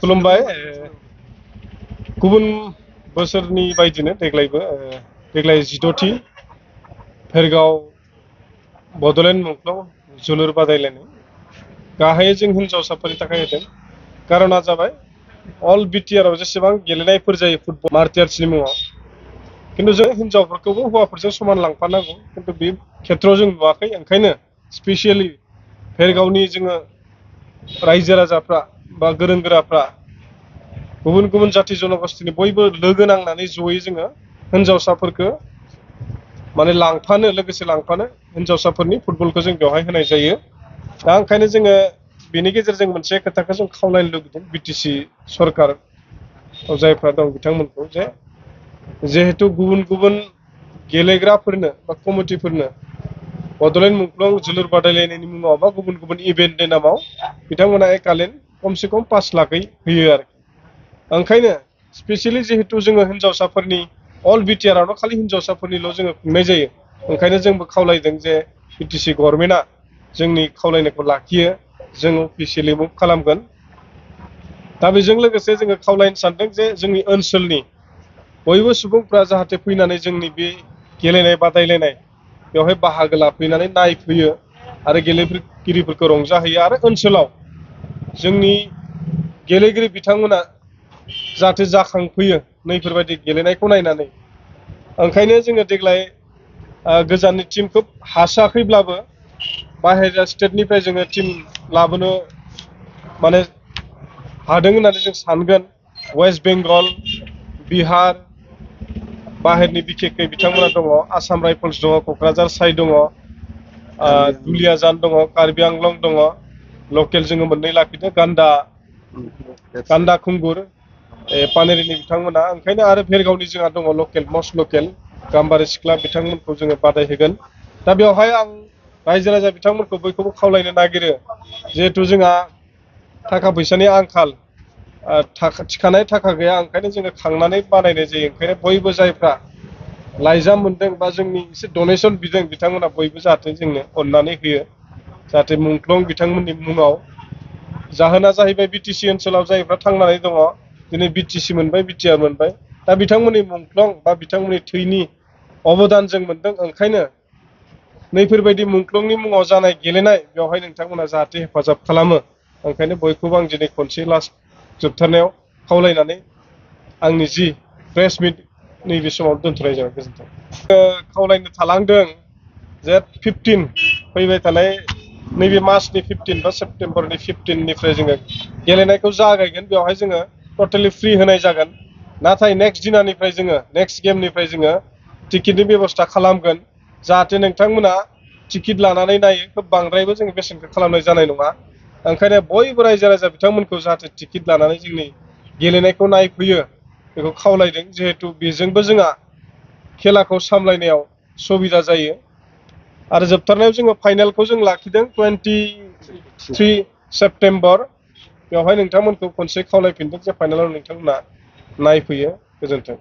खुलुमबाय गुबुन बोसोरनि बायदिनो देग्लाय 14थि भेरगाव बड'लेण्ड मुंख्लं जोलुर बादायलायनाय गाहायै जों हिनजावसाफोरनि थाखाय होदों। कारना जाबाय अल बिटिआरआव जेसेबां गेलेनायफोर जायो फुटबल मार्टियार्सनि मुङाव, किन्तु जों हिनजावफोरखौबो हौवाफोरजों समान लांफानांगौ, किन्तु बे खेत्रआव जों नुवाखै। ओंखायनो स्पेसियेलि भेरगावनि जोङो रायजो राजाफ्रा बा गोरों गोराफ्रा गुबुन गुबुन जाति जनगोष्ठीनि बयबो लोगो नांनानै जयै जोङो हिनजावसाफोरखौ माने लोगोसे लांफानो हिनजावसाफोरनि फुटबलखौ जों बेवहाय होनाय जायो। दा ओंखायनो जोङो बेनि गेजेरजों मोनसे खोथाखौ जों खावलायनो लुबैदों बिटिसि सरकार जायफ्रा दं बिथांमोनखौ जे जिहेतु गुबुन गुबुन गेलेग्राफोरनो बा कमिटिफोरनो बड'लेण्ड मुंख्लं जोलुर बादायलायनायनि मुङाव बा गुबुन गुबुन इभेन्टनि नामाव बिथांमोना एकालेन्ड खमसे खम 5 लाखै होयो आरो। ओंखायनो स्पेसियेलि जिहेतु जोङो हिनजावसाफोरनि अल बिटिआरआवनो खालि हिनजावसाफोरनिल' जोङो खुंनाय जायो। ओंखायनो जोंबो खावलायदों जे बिटिसि गभर्नमेन्टआ जोंनि खावलायनायखौ लाखियो, जों अफिसियेलि मुभ खालामगोन। दा बेजों लोगोसे जोङो खावलायनो सानदों जे जोंनि ओनसोलनि बयबो सुबुंफ्रा जाहाथे फैनानै जोंनि बे गेलेनाय बादायलायनाय बेवहाय बाहागो लाफैनानै नायफैयो आरो गेलेगिरिफोरखौ रंजाहोयो आरो ओनसोलाव जोंनि गेलेगिरि बिथांमोना जाहाथे जाखांफैयो नैफोरबायदि गेलेनायखौ नायनानै। ओंखायनो जोङो देग्लाय गोजाननि टीमखौ हासाखैब्लाबो बाहेरा स्टेटनिफ्राय जोङो टीम लाबोनो माने हादों होननानै जों सानगोन। वेस्ट बेंगल, बिहार, बाहेरनि बिखेखै बिथांमोना दङ, आसाम राइफल्स दङ, क'क्राझार साइ दङ, दुलियाजान दङ, कार्बि आंलं दङ, लकेल जोङो मोननै लाखिदों, गान्दा खुंगुर पानेरिनि बिथांमोना। ओंखायनो आरो भेरगावनि जोंहा दङ लकेल, मस्ट लकेल गाम्बारि सिख्ला बिथांमोनखौ जोङो बादायहोगोन। दा बेवहाय आं रायजो राजा बिथांमोनखौ बयखौबो खावलायनो नागिरो, जिहेथु जोंहा थाखा फैसानि आंखाल, थिखानाय थाखा गैया, ओंखायनो जोङो खांनानै बानायनाय जायो। ओंखायनो बयबो जायफ्रा लाइजाम मोनदों बा जोंनि एसे डनेसन बिदों बिथांमोना बयबो जाहाथे जोंनो अननानै होयो, जाहाथे मुंख्लं बिथांमोननि मुङाव। जाहोना जाहैबाय बिटिसि ओनसोलाव जायफ्रा थांनानै दङ, दिनै बिटिसि मोनबाय, बिटिआर मोनबाय, दा बिथांमोननि मुंख्लं बा बिथांमोननि थैनि अबदान जों मोनदों। ओंखायनो नैफोरबायदि मुंख्लंनि मुङाव जानाय गेलेनाय बेवहाय नोंथांमोना जाहाथे हेफाजाब खालामो। ओंखायनो बयखौबो आं दिनै खनसे लास्ट जोबथारनायाव खावलायनानै आंनि जि प्रेस मिट नैबे समाव दोनथ'नाय जाबाय। गोजोन्थों। खावलायनो थालांदों जे 15 फैबाय थानाय नैबे मार्चनि 15 बा सेप्तेम्बरनि 15निफ्राय जोङो गेलेनायखौ जागायगोन। बेवहाय जोङो टटेलि फ्रि होनाय जागोन। नाथाय नेक्स्ट दिनानिफ्राय जोङो नेक्स्ट गेमनिफ्राय जोङो टिकेटनि बेब'स्था खालामगोन, जाहाथे नोंथांमोना टिकेट लानानै नायो। खोब बांद्रायबो जोङो बेसेनखौ खालामनाय जानाय नङा। ओंखायनो बयबो रायजो राजा बिथांमोनखौ जाहाथे टिकेट लानानै जोंनि गेलेनायखौ नायफैयो बेखौ खावलायदों, जिहेथु बेजोंबो जोंहा खेलाखौ सामलायनायाव सुबिदा जायो। आरो जोबथारनायाव जोङो फाइनालखौ जों लाखिदों 23 सेप्तेम्बर। बेवहाय नोंथांमोनखौ खनसे खावलायफिनदों जे फाइनालाव नोंथांमोना नायफैयो। गोजोन्थों।